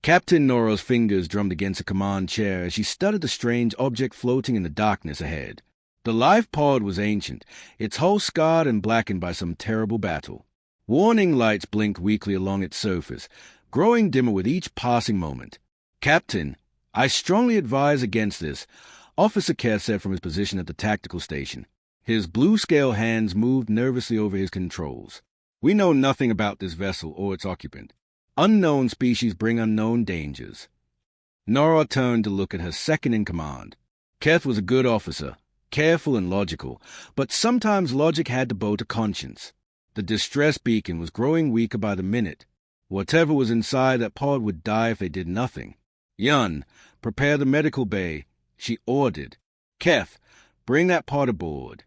Captain Nora's fingers drummed against a command chair as she studied the strange object floating in the darkness ahead. The life pod was ancient, its hull scarred and blackened by some terrible battle. Warning lights blinked weakly along its surface, growing dimmer with each passing moment. "Captain, I strongly advise against this," Officer Kerr said from his position at the tactical station. His blue-scale hands moved nervously over his controls. "We know nothing about this vessel or its occupant. Unknown species bring unknown dangers." Nora turned to look at her second-in-command. Keth was a good officer, careful and logical, but sometimes logic had to bow to conscience. The distress beacon was growing weaker by the minute. Whatever was inside that pod would die if they did nothing. "Yun, prepare the medical bay," she ordered. "Keth, bring that pod aboard."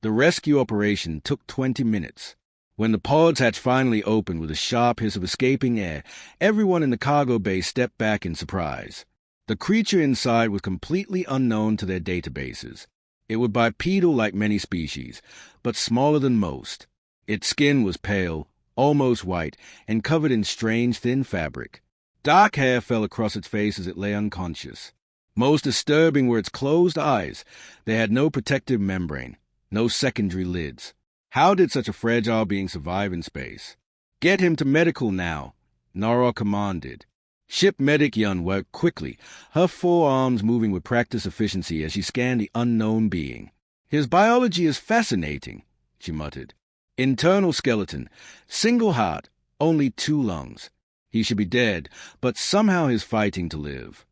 The rescue operation took 20 minutes. When the pod's hatch finally opened with a sharp hiss of escaping air, everyone in the cargo bay stepped back in surprise. The creature inside was completely unknown to their databases. It was bipedal like many species, but smaller than most. Its skin was pale, almost white, and covered in strange thin fabric. Dark hair fell across its face as it lay unconscious. Most disturbing were its closed eyes. They had no protective membrane, no secondary lids. How did such a fragile being survive in space? "Get him to medical now," Nara commanded. Ship medic Yun worked quickly, her forearms moving with practiced efficiency as she scanned the unknown being. "His biology is fascinating," she muttered. "Internal skeleton, single heart, only 2 lungs. He should be dead, but somehow he's fighting to live."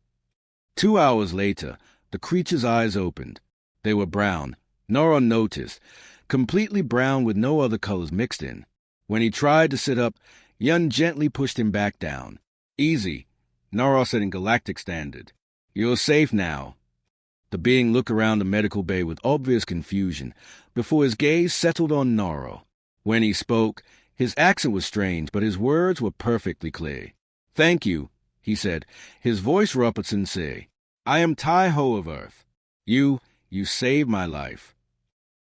2 hours later, the creature's eyes opened. They were brown, Nora noticed, completely brown with no other colors mixed in. When he tried to sit up, Yun gently pushed him back down. "Easy," Nora said in Galactic Standard. "You're safe now." The being looked around the medical bay with obvious confusion before his gaze settled on Nora. When he spoke, his accent was strange, but his words were perfectly clear. "Thank you," he said, his voice raw but sincere. "I am Tai-Ho of Earth. You saved my life."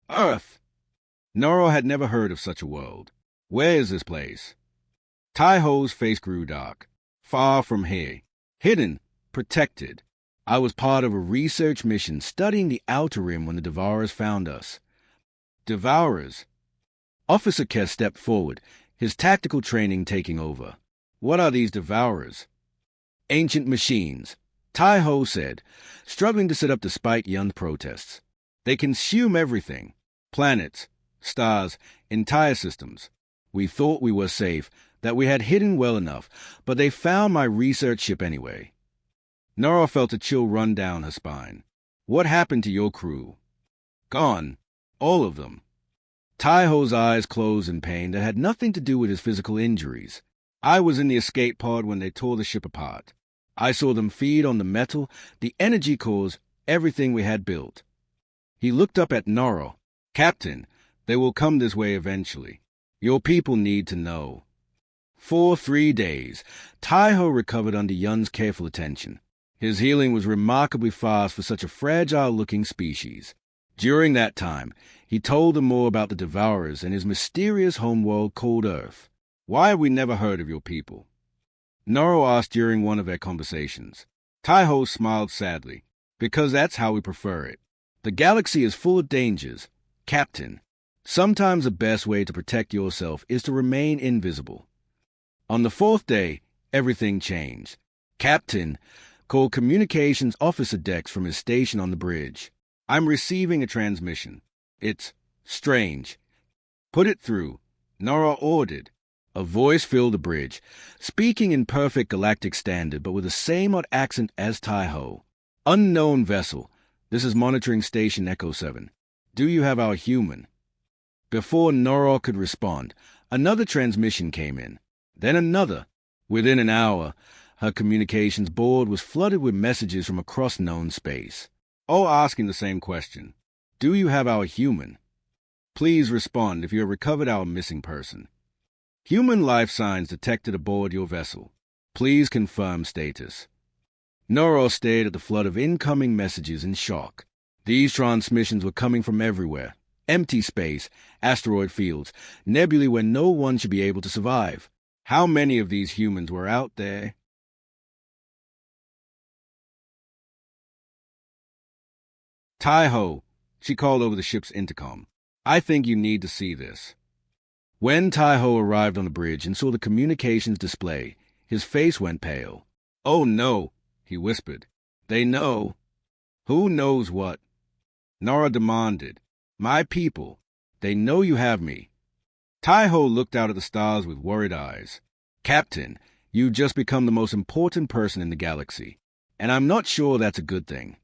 "Earth!" Nora had never heard of such a world. "Where is this place?" Tai-Ho's face grew dark. "Far from here. Hidden, protected. I was part of a research mission studying the Outer Rim when the Devourers found us." "Devourers?" Officer Kess stepped forward, his tactical training taking over. "What are these Devourers?" "Ancient machines," Tai-Ho said, struggling to sit up despite Yun's protests. "They consume everything. Planets, stars, entire systems. We thought we were safe, that we had hidden well enough, but they found my research ship anyway." Nora felt a chill run down her spine. "What happened to your crew?" "Gone. All of them." Tai-Ho's eyes closed in pain that had nothing to do with his physical injuries. "I was in the escape pod when they tore the ship apart. I saw them feed on the metal, the energy cores, everything we had built." He looked up at Nora. "Captain, they will come this way eventually. Your people need to know." For 3 days, Tai-Ho recovered under Yun's careful attention. His healing was remarkably fast for such a fragile-looking species. During that time, he told them more about the Devourers and his mysterious homeworld called Earth. "Why have we never heard of your people?" Noro asked during one of their conversations. Tai-Ho smiled sadly. "Because that's how we prefer it. The galaxy is full of dangers. Captain, sometimes the best way to protect yourself is to remain invisible." On the 4th day, everything changed. Captain called communications officer Dex from his station on the bridge. "I'm receiving a transmission. It's strange." "Put it through," Nora ordered. A voice filled the bridge, speaking in perfect Galactic Standard but with the same odd accent as Tai-Ho. "Unknown vessel. This is monitoring station Echo 7. Do you have our human?" Before Nora could respond, another transmission came in. Then another. Within an hour, her communications board was flooded with messages from across known space, all asking the same question. "Do you have our human? Please respond if you have recovered our missing person. Human life signs detected aboard your vessel. Please confirm status." Noro stared at the flood of incoming messages in shock. These transmissions were coming from everywhere. Empty space, asteroid fields, nebulae where no one should be able to survive. How many of these humans were out there? Tai-ho, she called over the ship's intercom. I think you need to see this. When Tai-ho arrived on the bridge and saw the communications display, his face went pale. Oh no, he whispered. They know. Who knows what? Nora demanded. My people, they know you have me. Tai-ho looked out at the stars with worried eyes. Captain, you've just become the most important person in the galaxy, and I'm not sure that's a good thing.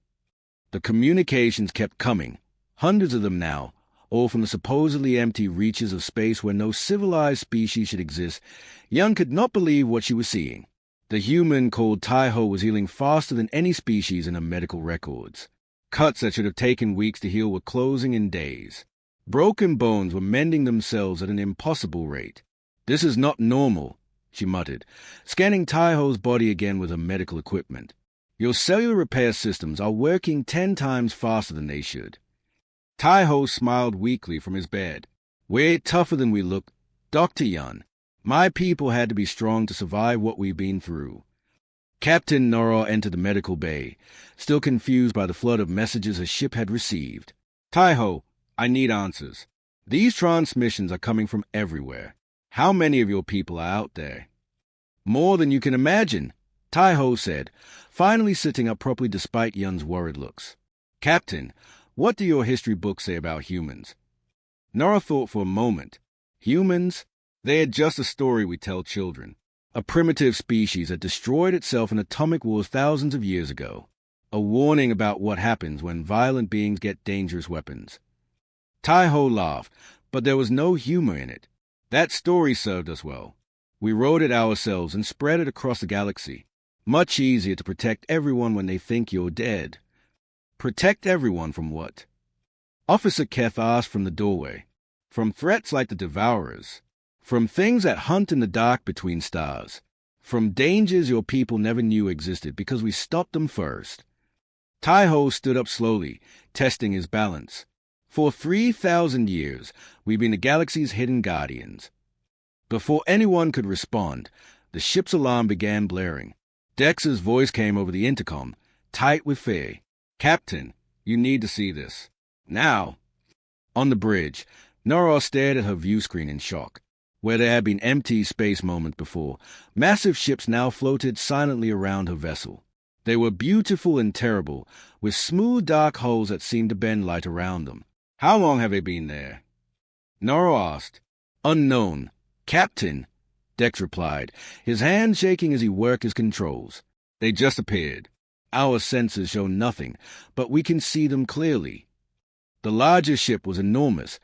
The communications kept coming, hundreds of them now, all from the supposedly empty reaches of space where no civilized species should exist. Young could not believe what she was seeing. The human called Tai-ho was healing faster than any species in her medical records. Cuts that should have taken weeks to heal were closing in days. Broken bones were mending themselves at an impossible rate. This is not normal, she muttered, scanning Tai-ho's body again with her medical equipment. Your cellular repair systems are working 10 times faster than they should. Tai-ho smiled weakly from his bed. We're tougher than we look, Dr. Yun. My people had to be strong to survive what we've been through. Captain Nora entered the medical bay, still confused by the flood of messages her ship had received. Tai-ho, I need answers. These transmissions are coming from everywhere. How many of your people are out there? More than you can imagine, Tai-ho said, finally sitting up properly despite Yun's worried looks. Captain, what do your history books say about humans? Nora thought for a moment. Humans? They are just a story we tell children. A primitive species that destroyed itself in atomic wars thousands of years ago. A warning about what happens when violent beings get dangerous weapons. Tai-ho laughed, but there was no humor in it. That story served us well. We wrote it ourselves and spread it across the galaxy. Much easier to protect everyone when they think you're dead. Protect everyone from what? Officer Keth asked from the doorway. From threats like the Devourers. From things that hunt in the dark between stars. From dangers your people never knew existed because we stopped them first. Tai-ho stood up slowly, testing his balance. For 3,000 years, we've been the galaxy's hidden guardians. Before anyone could respond, the ship's alarm began blaring. Dex's voice came over the intercom, tight with fear. Captain, you need to see this. Now. On the bridge, Nora stared at her view screen in shock. Where there had been empty space moments before, massive ships now floated silently around her vessel. They were beautiful and terrible, with smooth dark hulls that seemed to bend light around them. How long have they been there? Nora asked. Unknown. Captain, Dex replied, his hand shaking as he worked his controls. They just appeared. Our senses show nothing, but we can see them clearly. The larger ship was enormous,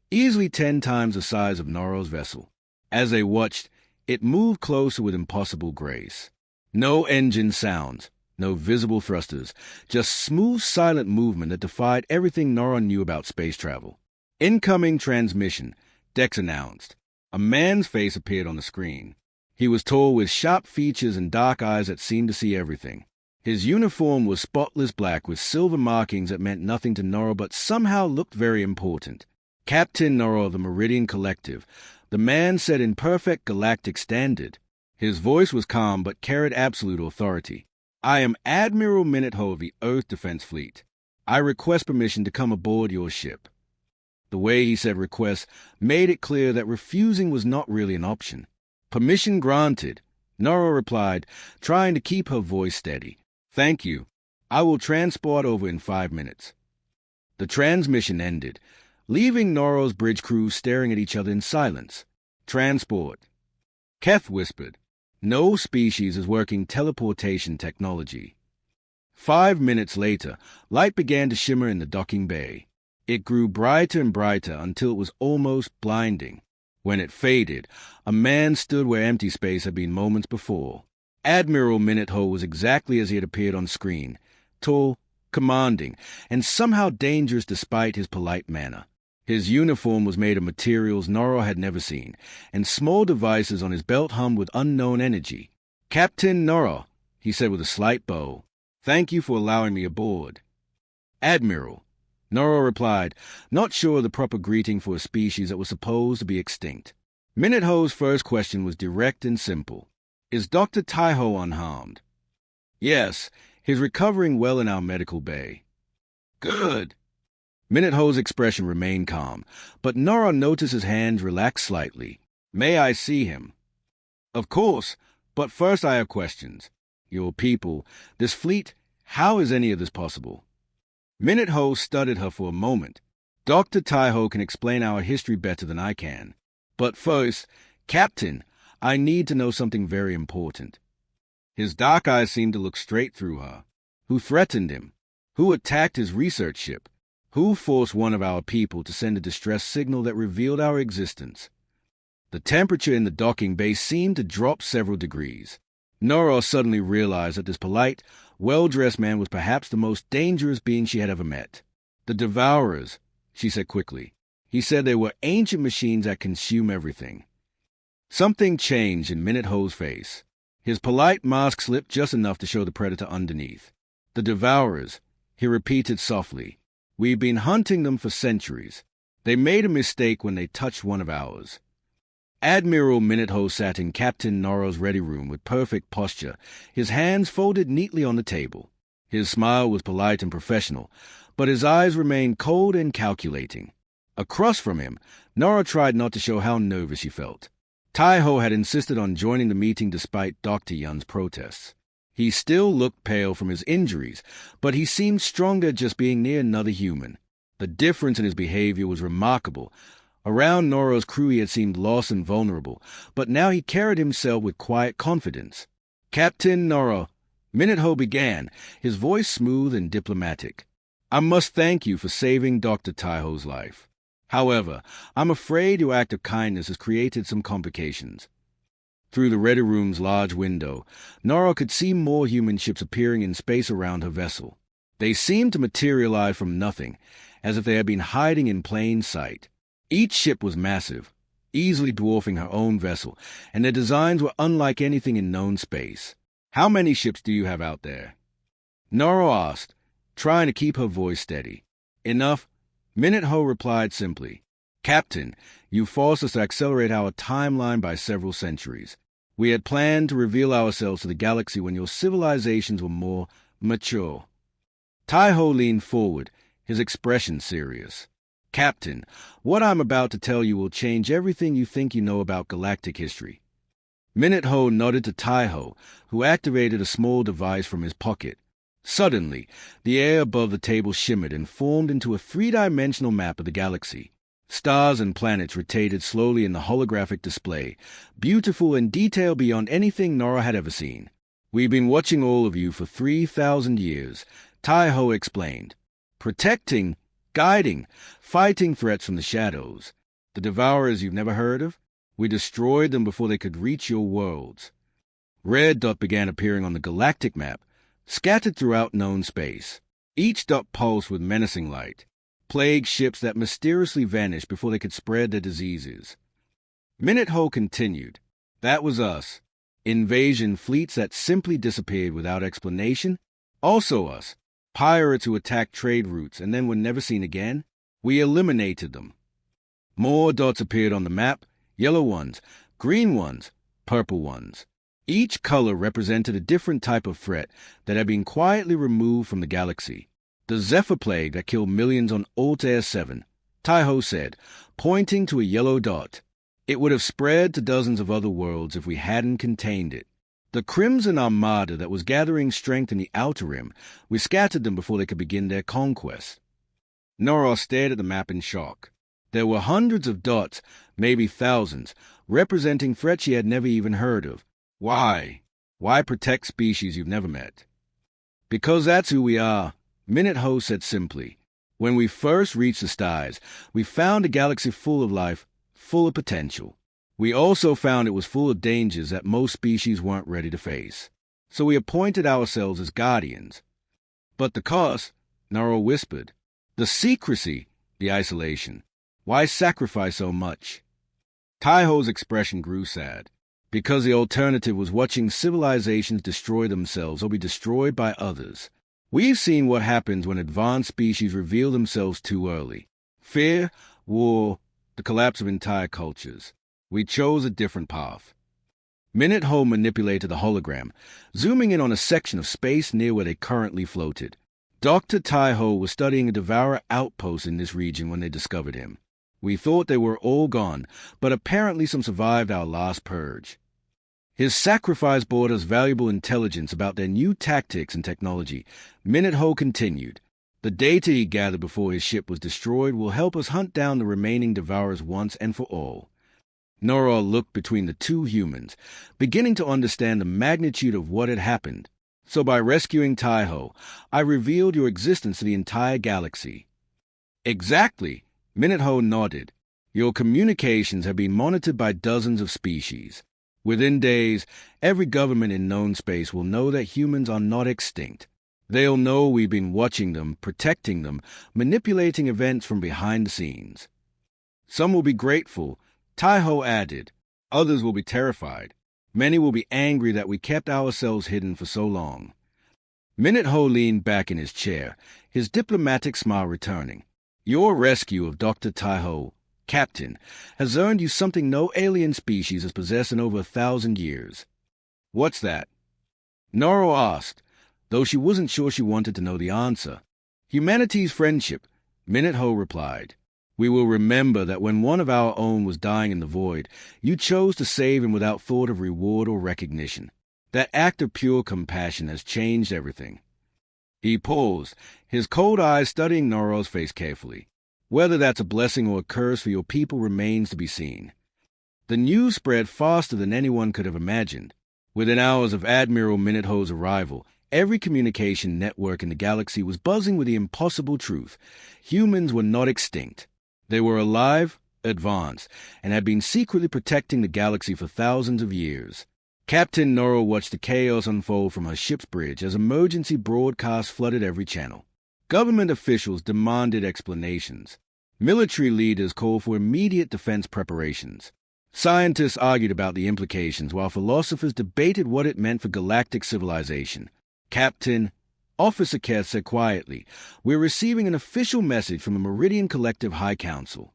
easily 10 times the size of Nora's vessel. As they watched, it moved closer with impossible grace. No engine sounds, no visible thrusters, just smooth, silent movement that defied everything Nora knew about space travel. Incoming transmission, Dex announced. A man's face appeared on the screen. He was tall with sharp features and dark eyes that seemed to see everything. His uniform was spotless black with silver markings that meant nothing to Nora but somehow looked very important. Captain Nora of the Meridian Collective, the man said in perfect galactic standard. His voice was calm but carried absolute authority. I am Admiral Minute-Ho of the Earth Defense Fleet. I request permission to come aboard your ship. The way he said request made it clear that refusing was not really an option. Permission granted, Nora replied, trying to keep her voice steady. Thank you. I will transport over in 5 minutes. The transmission ended, leaving Nora's bridge crew staring at each other in silence. Transport. Keth whispered. No species is working teleportation technology. 5 minutes later, light began to shimmer in the docking bay. It grew brighter and brighter until it was almost blinding. When it faded, a man stood where empty space had been moments before. Admiral Minute-Ho was exactly as he had appeared on screen, tall, commanding, and somehow dangerous despite his polite manner. His uniform was made of materials Nora had never seen, and small devices on his belt hummed with unknown energy. Captain Nora, he said with a slight bow. Thank you for allowing me aboard. Admiral, Nora replied, not sure of the proper greeting for a species that was supposed to be extinct. Minute-Ho's first question was direct and simple. Is Dr. Tai-ho unharmed? Yes, he's recovering well in our medical bay. Good. Minute-Ho's expression remained calm, but Nora noticed his hands relax slightly. May I see him? Of course, but first I have questions. Your people, this fleet, how is any of this possible? Minute-Ho studied her for a moment. Dr. Taiho can explain our history better than I can. But first, Captain, I need to know something very important. His dark eyes seemed to look straight through her. Who threatened him? Who attacked his research ship? Who forced one of our people to send a distress signal that revealed our existence? The temperature in the docking bay seemed to drop several degrees. Nora suddenly realized that this polite, well-dressed man was perhaps the most dangerous being she had ever met. The Devourers, she said quickly. He said they were ancient machines that consume everything. Something changed in Minute-Ho's face. His polite mask slipped just enough to show the predator underneath. The Devourers, he repeated softly. We've been hunting them for centuries. They made a mistake when they touched one of ours. Admiral Minute-Ho sat in Captain Nora's ready room with perfect posture, his hands folded neatly on the table. His smile was polite and professional, but his eyes remained cold and calculating. Across from him, Nora tried not to show how nervous she felt. Taiho had insisted on joining the meeting despite Dr. Yun's protests. He still looked pale from his injuries, but he seemed stronger just being near another human. The difference in his behavior was remarkable. Around Nora's crew he had seemed lost and vulnerable, but now he carried himself with quiet confidence. Captain Nora, Minute-Ho began, his voice smooth and diplomatic. I must thank you for saving Dr. Taiho's life. However, I'm afraid your act of kindness has created some complications. Through the ready room's large window, Nora could see more human ships appearing in space around her vessel. They seemed to materialize from nothing, as if they had been hiding in plain sight. Each ship was massive, easily dwarfing her own vessel, and their designs were unlike anything in known space. How many ships do you have out there? Nora asked, trying to keep her voice steady. Enough. Minute-Ho replied simply. Captain, you forced us to accelerate our timeline by several centuries. We had planned to reveal ourselves to the galaxy when your civilizations were more mature. Taiho leaned forward, his expression serious. Captain, what I'm about to tell you will change everything you think you know about galactic history. Minute-Ho nodded to Taiho, who activated a small device from his pocket. Suddenly, the air above the table shimmered and formed into a three-dimensional map of the galaxy. Stars and planets rotated slowly in the holographic display, beautiful and detailed beyond anything Nora had ever seen. We've been watching all of you for 3,000 years, Taiho explained. Protecting, guiding, fighting threats from the shadows. The Devourers you've never heard of? We destroyed them before they could reach your worlds. Red dots began appearing on the galactic map, scattered throughout known space. Each dot pulsed with menacing light. Plague ships that mysteriously vanished before they could spread their diseases. Minute-Ho continued. That was us. Invasion fleets that simply disappeared without explanation. Also us. Pirates who attacked trade routes and then were never seen again. We eliminated them. More dots appeared on the map, yellow ones, green ones, purple ones. Each color represented a different type of threat that had been quietly removed from the galaxy. The Zephyr Plague that killed millions on Altair 7, Taiho said, pointing to a yellow dot. It would have spread to dozens of other worlds if we hadn't contained it. The Crimson Armada that was gathering strength in the Outer Rim, we scattered them before they could begin their conquest. Nora stared at the map in shock. There were hundreds of dots, maybe thousands, representing threats she had never even heard of. Why? Why protect species you've never met? Because that's who we are, Minute-Ho said simply. When we first reached the stars, we found a galaxy full of life, full of potential. We also found it was full of dangers that most species weren't ready to face. So we appointed ourselves as guardians. But the cost, Nora whispered. The secrecy, the isolation. Why sacrifice so much? Taiho's expression grew sad. Because the alternative was watching civilizations destroy themselves or be destroyed by others. We've seen what happens when advanced species reveal themselves too early. Fear, war, the collapse of entire cultures. We chose a different path. Minute-Ho manipulated the hologram, zooming in on a section of space near where they currently floated. Dr. Taiho was studying a devourer outpost in this region when they discovered him. We thought they were all gone, but apparently some survived our last purge. His sacrifice brought us valuable intelligence about their new tactics and technology. Minute-Ho continued. The data he gathered before his ship was destroyed will help us hunt down the remaining devourers once and for all. Nora looked between the two humans, beginning to understand the magnitude of what had happened. So by rescuing Taiho, I revealed your existence to the entire galaxy. Exactly, Minute-Ho nodded. Your communications have been monitored by dozens of species. Within days, every government in known space will know that humans are not extinct. They'll know we've been watching them, protecting them, manipulating events from behind the scenes. Some will be grateful, Taiho added. Others will be terrified. Many will be angry that we kept ourselves hidden for so long. Minute-Ho leaned back in his chair, his diplomatic smile returning. Your rescue of Dr. Taiho, Captain, has earned you something no alien species has possessed in over 1,000 years. What's that? Noro asked, though she wasn't sure she wanted to know the answer. Humanity's friendship, Minute-Ho replied. We will remember that when one of our own was dying in the void, you chose to save him without thought of reward or recognition. That act of pure compassion has changed everything. He paused, his cold eyes studying Noro's face carefully. Whether that's a blessing or a curse for your people remains to be seen. The news spread faster than anyone could have imagined. Within hours of Admiral Minute-Ho's arrival, every communication network in the galaxy was buzzing with the impossible truth. Humans were not extinct. They were alive, advanced, and had been secretly protecting the galaxy for thousands of years. Captain Noro watched the chaos unfold from her ship's bridge as emergency broadcasts flooded every channel. Government officials demanded explanations. Military leaders called for immediate defense preparations. Scientists argued about the implications, while philosophers debated what it meant for galactic civilization. Captain, Officer Keth said quietly, we're receiving an official message from the Meridian Collective High Council.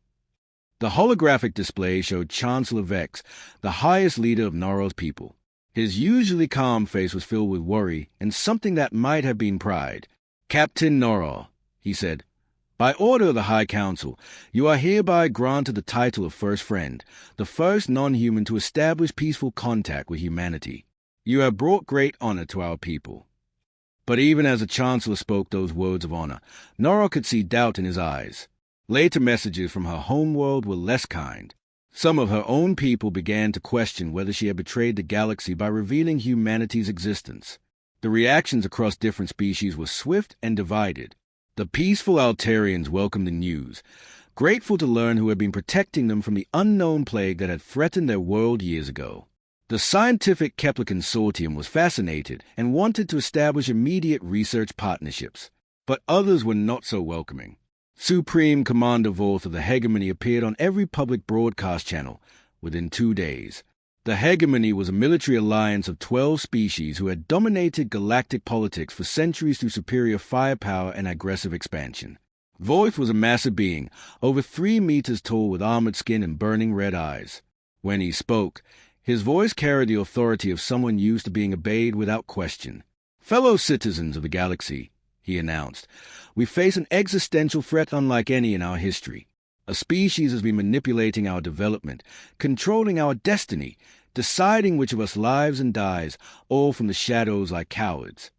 The holographic display showed Chancellor Vex, the highest leader of Noro's people. His usually calm face was filled with worry and something that might have been pride. Captain Noro, he said, by order of the High Council, you are hereby granted the title of First Friend, the first non-human to establish peaceful contact with humanity. You have brought great honor to our people. But even as the Chancellor spoke those words of honor, Noro could see doubt in his eyes. Later messages from her homeworld were less kind. Some of her own people began to question whether she had betrayed the galaxy by revealing humanity's existence. The reactions across different species were swift and divided. The peaceful Altarians welcomed the news, grateful to learn who had been protecting them from the unknown plague that had threatened their world years ago. The scientific Kepler Consortium was fascinated and wanted to establish immediate research partnerships, but others were not so welcoming. Supreme Commander Vorth of the Hegemony appeared on every public broadcast channel within 2 days. The Hegemony was a military alliance of 12 species who had dominated galactic politics for centuries through superior firepower and aggressive expansion. Vorth was a massive being, over 3 meters tall with armored skin and burning red eyes. When he spoke, his voice carried the authority of someone used to being obeyed without question. Fellow citizens of the galaxy, he announced, we face an existential threat unlike any in our history. A species has been manipulating our development, controlling our destiny, deciding which of us lives and dies, all from the shadows like cowards.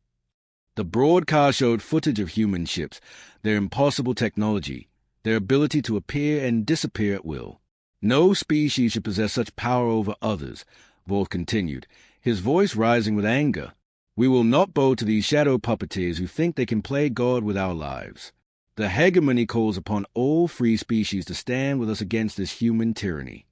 The broadcast showed footage of human ships, their impossible technology, their ability to appear and disappear at will. No species should possess such power over others, Vorth continued, his voice rising with anger. We will not bow to these shadow puppeteers who think they can play God with our lives. The Hegemony calls upon all free species to stand with us against this human tyranny.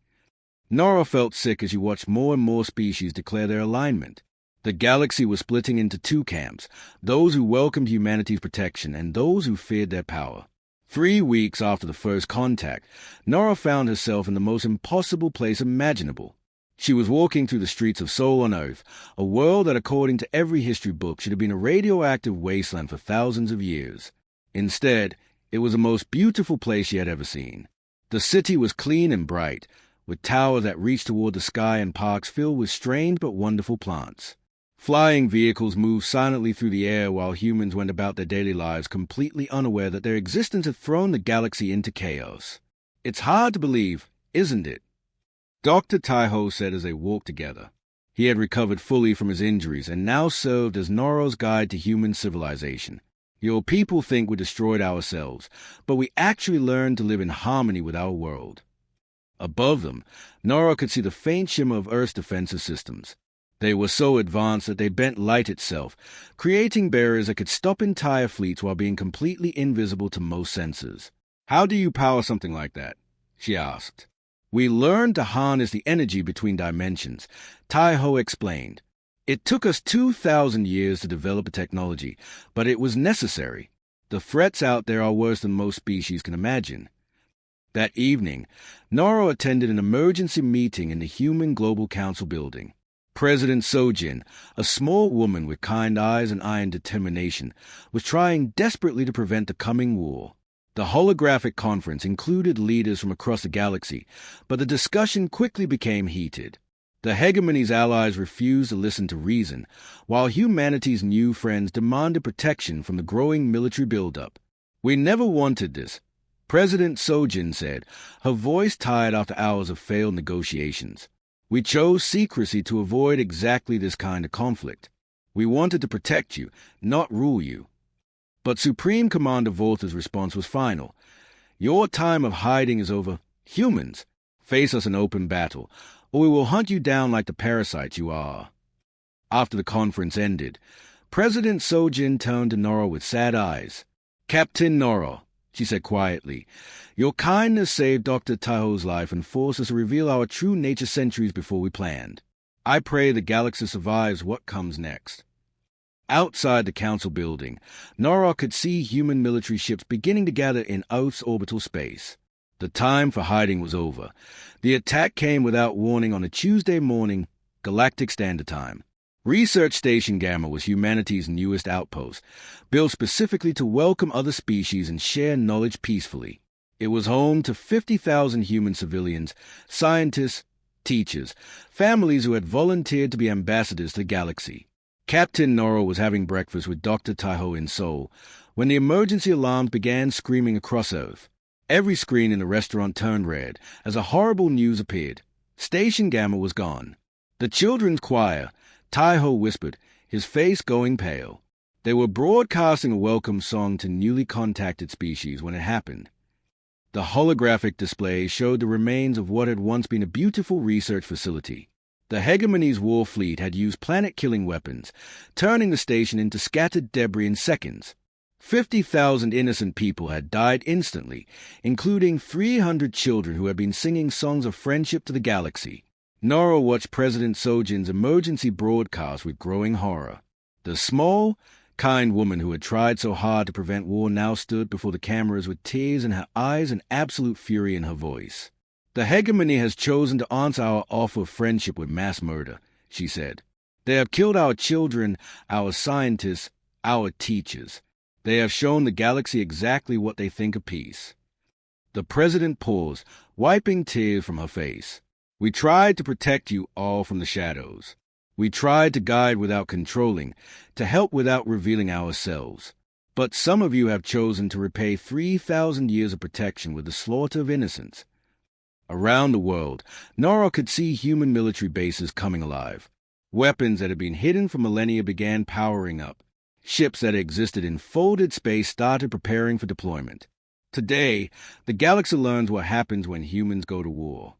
Nora felt sick as she watched more and more species declare their alignment. The galaxy was splitting into 2 camps, those who welcomed humanity's protection and those who feared their power. 3 weeks after the first contact, Nora found herself in the most impossible place imaginable. She was walking through the streets of Sol on Earth, a world that according to every history book should have been a radioactive wasteland for thousands of years. Instead, it was the most beautiful place she had ever seen. The city was clean and bright, with towers that reached toward the sky and parks filled with strange but wonderful plants. Flying vehicles moved silently through the air while humans went about their daily lives completely unaware that their existence had thrown the galaxy into chaos. It's hard to believe, isn't it? Dr. Taiho said as they walked together. He had recovered fully from his injuries and now served as Noro's guide to human civilization. Your people think we destroyed ourselves, but we actually learned to live in harmony with our world. Above them, Noro could see the faint shimmer of Earth's defensive systems. They were so advanced that they bent light itself, creating barriers that could stop entire fleets while being completely invisible to most sensors. "How do you power something like that?" she asked. "We learned to harness the energy between dimensions," Taiho explained. "It took us 2,000 years to develop a technology, but it was necessary. The threats out there are worse than most species can imagine." That evening, Noro attended an emergency meeting in the Human Global Council building. President Sojin, a small woman with kind eyes and iron determination, was trying desperately to prevent the coming war. The holographic conference included leaders from across the galaxy, but the discussion quickly became heated. The hegemony's allies refused to listen to reason, while humanity's new friends demanded protection from the growing military buildup. "We never wanted this," President Sojin said, her voice tired after hours of failed negotiations. "We chose secrecy to avoid exactly this kind of conflict. We wanted to protect you, not rule you." But Supreme Commander Volta's response was final. "Your time of hiding is over. Humans, face us in open battle, or we will hunt you down like the parasites you are." After the conference ended, President Sojin turned to Noro with sad eyes. "Captain Noro," she said quietly, "your kindness saved Dr. Taiho's life and forced us to reveal our true nature centuries before we planned. I pray the galaxy survives what comes next." Outside the council building, Noro could see human military ships beginning to gather in Earth's orbital space. The time for hiding was over. The attack came without warning on a Tuesday morning, Galactic Standard Time. Research Station Gamma was humanity's newest outpost, built specifically to welcome other species and share knowledge peacefully. It was home to 50,000 human civilians, scientists, teachers, families who had volunteered to be ambassadors to the galaxy. Captain Noro was having breakfast with Dr. Taiho in Seoul when the emergency alarms began screaming across Earth. Every screen in the restaurant turned red as a horrible news appeared. Station Gamma was gone. "The children's choir," Taiho whispered, his face going pale. "They were broadcasting a welcome song to newly contacted species when it happened." The holographic display showed the remains of what had once been a beautiful research facility. The hegemony's war fleet had used planet-killing weapons, turning the station into scattered debris in seconds. 50,000 innocent people had died instantly, including 300 children who had been singing songs of friendship to the galaxy. Noro watched President Sojin's emergency broadcast with growing horror. The small, kind woman who had tried so hard to prevent war now stood before the cameras with tears in her eyes and absolute fury in her voice. "The hegemony has chosen to answer our offer of friendship with mass murder," she said. "They have killed our children, our scientists, our teachers. They have shown the galaxy exactly what they think of peace." The president paused, wiping tears from her face. "We tried to protect you all from the shadows. We tried to guide without controlling, to help without revealing ourselves. But some of you have chosen to repay 3,000 years of protection with the slaughter of innocents." Around the world, Noro could see human military bases coming alive. Weapons that had been hidden for millennia began powering up. Ships that existed in folded space started preparing for deployment. Today, the galaxy learns what happens when humans go to war.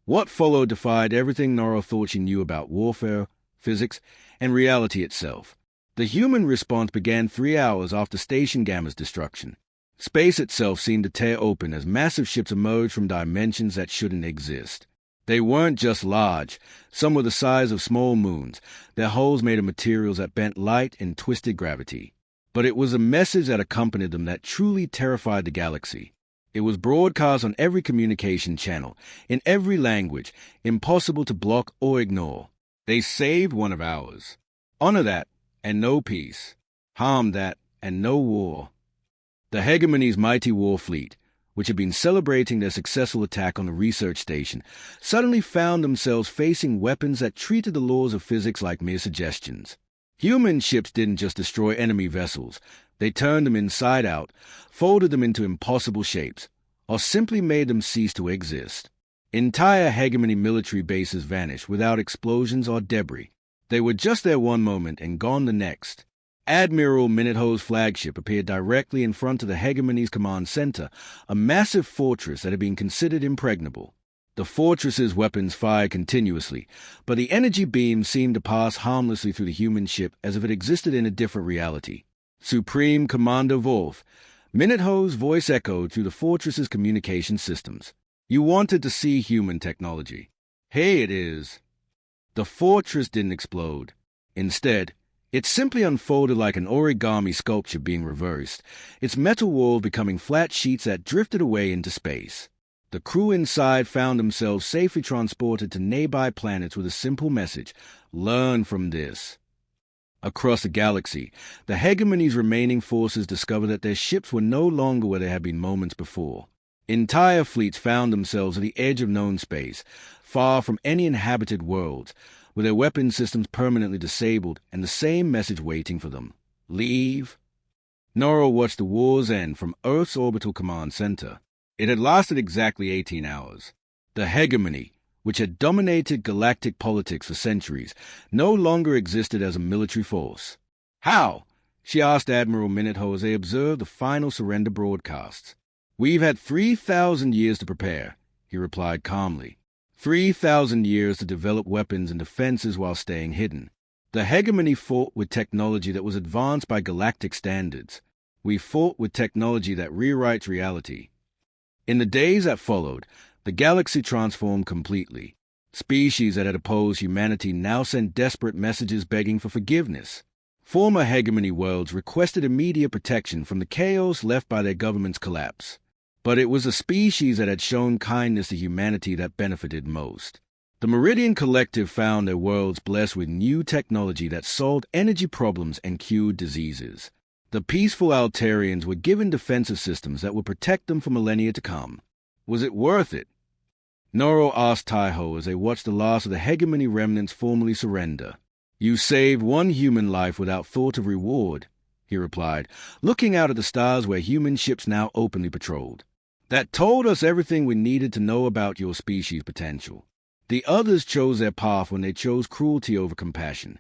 What followed defied everything Noro thought she knew about warfare, physics, and reality itself. The human response began 3 hours after Station Gamma's destruction. Space itself seemed to tear open as massive ships emerged from dimensions that shouldn't exist. They weren't just large. Some were the size of small moons, their hulls made of materials that bent light and twisted gravity. But it was a message that accompanied them that truly terrified the galaxy. It was broadcast on every communication channel, in every language, impossible to block or ignore. They saved one of ours. Honor that, and no peace. Harm that, and no war. The hegemony's mighty war fleet, which had been celebrating their successful attack on the research station, suddenly found themselves facing weapons that treated the laws of physics like mere suggestions. Human ships didn't just destroy enemy vessels. They turned them inside out, folded them into impossible shapes, or simply made them cease to exist. Entire hegemony military bases vanished without explosions or debris. They were just there one moment and gone the next. Admiral Minutho's flagship appeared directly in front of the hegemony's command center, a massive fortress that had been considered impregnable. The fortress's weapons fired continuously, but the energy beams seemed to pass harmlessly through the human ship as if it existed in a different reality. Supreme Commander Wolf, Minutho's voice echoed through the fortress's communication systems. You wanted to see human technology. Here it is. The fortress didn't explode. Instead, it simply unfolded like an origami sculpture being reversed, its metal walls becoming flat sheets that drifted away into space. The crew inside found themselves safely transported to nearby planets with a simple message: learn from this. Across the galaxy, the hegemony's remaining forces discovered that their ships were no longer where they had been moments before. Entire fleets found themselves at the edge of known space, far from any inhabited worlds, with their weapon systems permanently disabled and the same message waiting for them: leave. Nora watched the war's end from Earth's orbital command center. It had lasted exactly 18 hours. The hegemony, which had dominated galactic politics for centuries, no longer existed as a military force. How? She asked Admiral Minutho as they observed the final surrender broadcasts. We've had 3,000 years to prepare, he replied calmly. 3,000 years to develop weapons and defenses while staying hidden. The hegemony fought with technology that was advanced by galactic standards. We fought with technology that rewrites reality. In the days that followed, the galaxy transformed completely. Species that had opposed humanity now sent desperate messages begging for forgiveness. Former hegemony worlds requested immediate protection from the chaos left by their government's collapse. But it was the species that had shown kindness to humanity that benefited most. The Meridian Collective found their worlds blessed with new technology that solved energy problems and cured diseases. The peaceful Altarians were given defensive systems that would protect them for millennia to come. Was it worth it? Noro asked Taiho as they watched the last of the hegemony remnants formally surrender. You saved one human life without thought of reward, he replied, looking out at the stars where human ships now openly patrolled. That told us everything we needed to know about your species' potential. The others chose their path when they chose cruelty over compassion.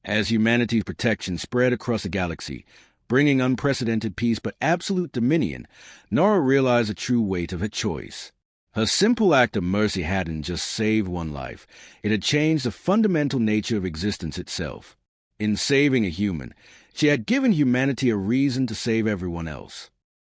As humanity's protection spread across the galaxy, bringing unprecedented peace but absolute dominion, Nora realized the true weight of her choice. Her simple act of mercy hadn't just saved one life, it had changed the fundamental nature of existence itself. In saving a human, she had given humanity a reason to save everyone else.